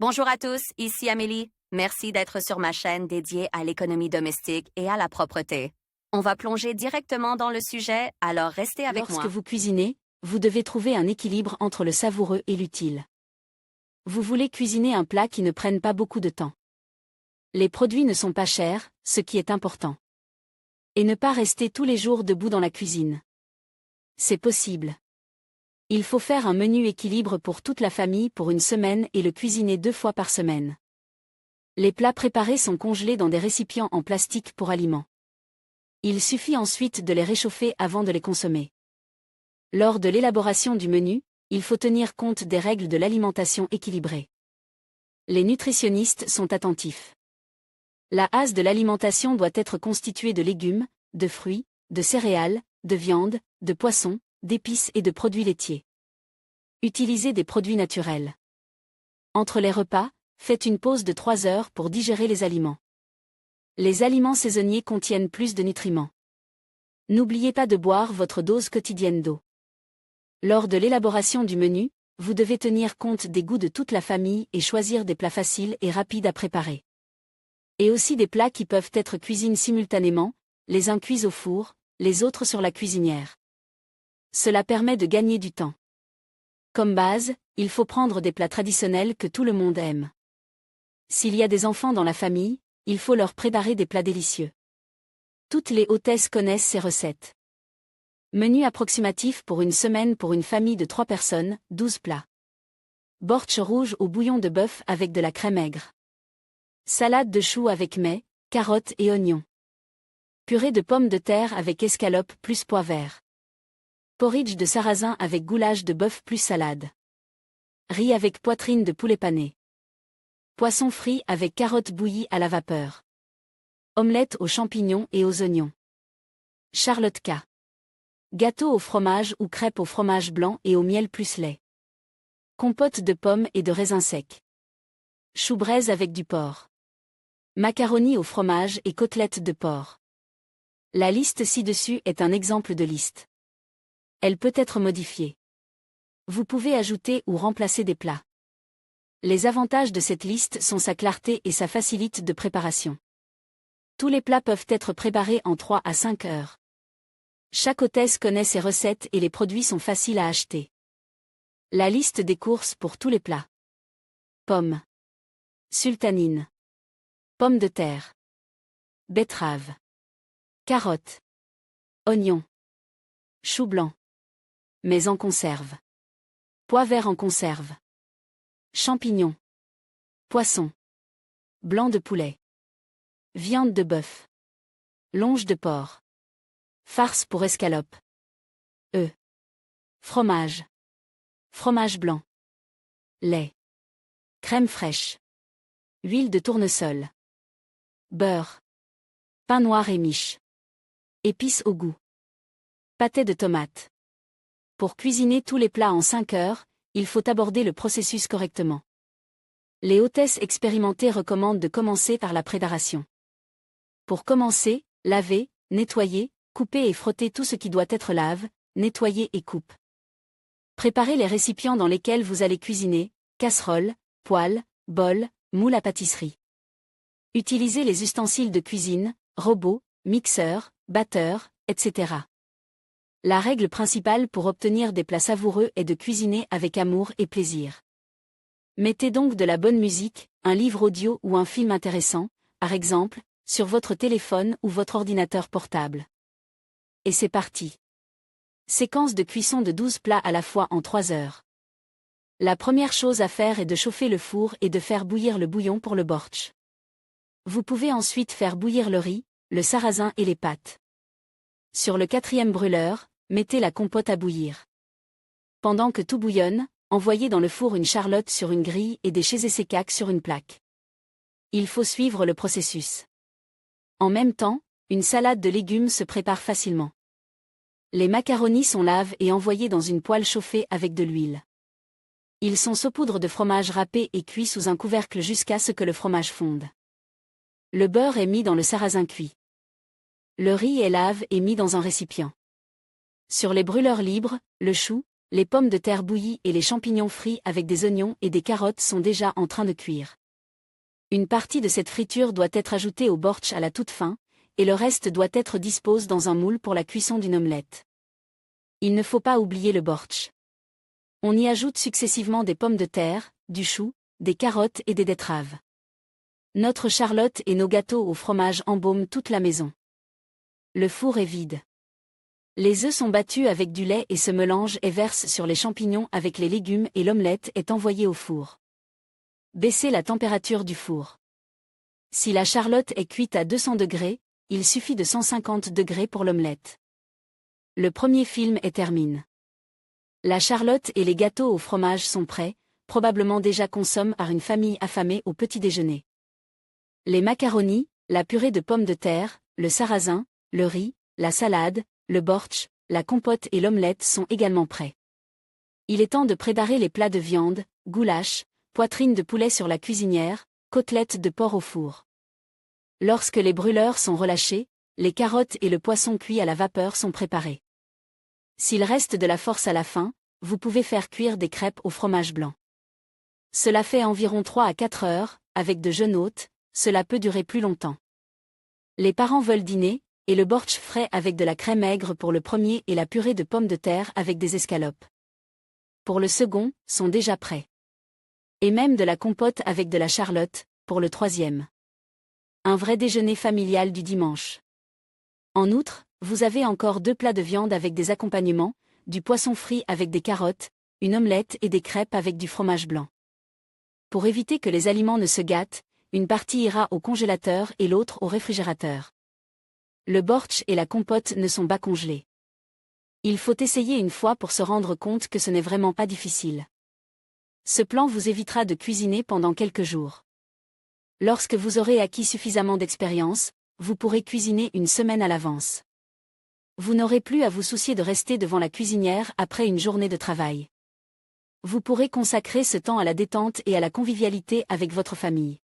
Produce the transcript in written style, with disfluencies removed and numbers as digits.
Bonjour à tous, ici Amélie. Merci d'être sur ma chaîne dédiée à l'économie domestique et à la propreté. On va plonger directement dans le sujet, alors restez avec Lorsque moi. vous cuisinez, vous devez trouver un équilibre entre le savoureux et l'utile. Vous voulez cuisiner un plat qui ne prenne pas beaucoup de temps. Les produits ne sont pas chers, ce qui est important. Et ne pas rester tous les jours debout dans la cuisine. C'est possible. Il faut faire un menu équilibre pour toute la famille pour une semaine et le cuisiner 2 fois par semaine. Les plats préparés sont congelés dans des récipients en plastique pour aliments. Il suffit ensuite de les réchauffer avant de les consommer. Lors de l'élaboration du menu, il faut tenir compte des règles de l'alimentation équilibrée. Les nutritionnistes sont attentifs. La base de l'alimentation doit être constituée de légumes, de fruits, de céréales, de viande, de poissons, d'épices et de produits laitiers. Utilisez des produits naturels. Entre les repas, faites une pause de 3 heures pour digérer les aliments. Les aliments saisonniers contiennent plus de nutriments. N'oubliez pas de boire votre dose quotidienne d'eau. Lors de l'élaboration du menu, vous devez tenir compte des goûts de toute la famille et choisir des plats faciles et rapides à préparer. Et aussi des plats qui peuvent être cuisinés simultanément, les uns cuits au four, les autres sur la cuisinière. Cela permet de gagner du temps. Comme base, il faut prendre des plats traditionnels que tout le monde aime. S'il y a des enfants dans la famille, il faut leur préparer des plats délicieux. Toutes les hôtesses connaissent ces recettes. Menu approximatif pour une semaine pour une famille de 3 personnes, 12 plats. Bortsch rouge au bouillon de bœuf avec de la crème aigre. Salade de choux avec mai, carottes et oignons. Purée de pommes de terre avec escalope plus pois vert. Porridge de sarrasin avec goulash de bœuf plus salade. Riz avec poitrine de poulet pané. Poisson frit avec carottes bouillies à la vapeur. Omelette aux champignons et aux oignons. Charlotte-K. Gâteau au fromage ou crêpes au fromage blanc et au miel plus lait. Compote de pommes et de raisins secs. Chou braise avec du porc. Macaroni au fromage et côtelettes de porc. La liste ci-dessus est un exemple de liste. Elle peut être modifiée. Vous pouvez ajouter ou remplacer des plats. Les avantages de cette liste sont sa clarté et sa facilité de préparation. Tous les plats peuvent être préparés en 3 à 5 heures. Chaque hôtesse connaît ses recettes et les produits sont faciles à acheter. La liste des courses pour tous les plats. Pommes. Sultanine. Pommes de terre. Betterave. Carottes. Oignons. Chou blanc. Mais en conserve. Pois vert en conserve. Champignons. Poisson. Blanc de poulet. Viande de bœuf. Longe de porc. Farce pour escalope. Fromage. Fromage blanc. Lait. Crème fraîche. Huile de tournesol. Beurre. Pain noir et miche. Épices au goût. Pâté de tomate. Pour cuisiner tous les plats en 5 heures, il faut aborder le processus correctement. Les hôtesses expérimentées recommandent de commencer par la préparation. Pour commencer, laver, nettoyer, couper et frotter tout ce qui doit être lave, nettoyer et coupe. Préparez les récipients dans lesquels vous allez cuisiner, casserole, poêle, bol, moule à pâtisserie. Utilisez les ustensiles de cuisine, robots, mixeurs, batteurs, etc. La règle principale pour obtenir des plats savoureux est de cuisiner avec amour et plaisir. Mettez donc de la bonne musique, un livre audio ou un film intéressant, par exemple, sur votre téléphone ou votre ordinateur portable. Et c'est parti. Séquence de cuisson de 12 plats à la fois en 3 heures. La première chose à faire est de chauffer le four et de faire bouillir le bouillon pour le bortsch. Vous pouvez ensuite faire bouillir le riz, le sarrasin et les pâtes. Sur le 4e brûleur, mettez la compote à bouillir. Pendant que tout bouillonne, envoyez dans le four une charlotte sur une grille et des chezessekak sur une plaque. Il faut suivre le processus. En même temps, une salade de légumes se prépare facilement. Les macaronis sont lavés et envoyés dans une poêle chauffée avec de l'huile. Ils sont saupoudres de fromage râpé et cuits sous un couvercle jusqu'à ce que le fromage fonde. Le beurre est mis dans le sarrasin cuit. Le riz est lavé et mis dans un récipient. Sur les brûleurs libres, le chou, les pommes de terre bouillies et les champignons frits avec des oignons et des carottes sont déjà en train de cuire. Une partie de cette friture doit être ajoutée au bortsch à la toute fin, et le reste doit être disposé dans un moule pour la cuisson d'une omelette. Il ne faut pas oublier le bortsch. On y ajoute successivement des pommes de terre, du chou, des carottes et des betteraves. Notre charlotte et nos gâteaux au fromage embaument toute la maison. Le four est vide. Les œufs sont battus avec du lait et se mélangent et versent sur les champignons avec les légumes et l'omelette est envoyée au four. Baissez la température du four. Si la charlotte est cuite à 200 degrés, il suffit de 150 degrés pour l'omelette. Le premier film est terminé. La charlotte et les gâteaux au fromage sont prêts, probablement déjà consommés par une famille affamée au petit déjeuner. Les macaronis, la purée de pommes de terre, le sarrasin, le riz, la salade, le bortsch, la compote et l'omelette sont également prêts. Il est temps de préparer les plats de viande, goulash, poitrine de poulet sur la cuisinière, côtelettes de porc au four. Lorsque les brûleurs sont relâchés, les carottes et le poisson cuit à la vapeur sont préparés. S'il reste de la force à la fin, vous pouvez faire cuire des crêpes au fromage blanc. Cela fait environ 3 à 4 heures, avec de jeunes hôtes, cela peut durer plus longtemps. Les parents veulent dîner, et le bortsch frais avec de la crème aigre pour le premier et la purée de pommes de terre avec des escalopes. Pour le second, sont déjà prêts. Et même de la compote avec de la charlotte, pour le troisième. Un vrai déjeuner familial du dimanche. En outre, vous avez encore 2 plats de viande avec des accompagnements, du poisson frit avec des carottes, une omelette et des crêpes avec du fromage blanc. Pour éviter que les aliments ne se gâtent, une partie ira au congélateur et l'autre au réfrigérateur. Le bortsch et la compote ne sont pas congelés. Il faut essayer une fois pour se rendre compte que ce n'est vraiment pas difficile. Ce plan vous évitera de cuisiner pendant quelques jours. Lorsque vous aurez acquis suffisamment d'expérience, vous pourrez cuisiner une semaine à l'avance. Vous n'aurez plus à vous soucier de rester devant la cuisinière après une journée de travail. Vous pourrez consacrer ce temps à la détente et à la convivialité avec votre famille.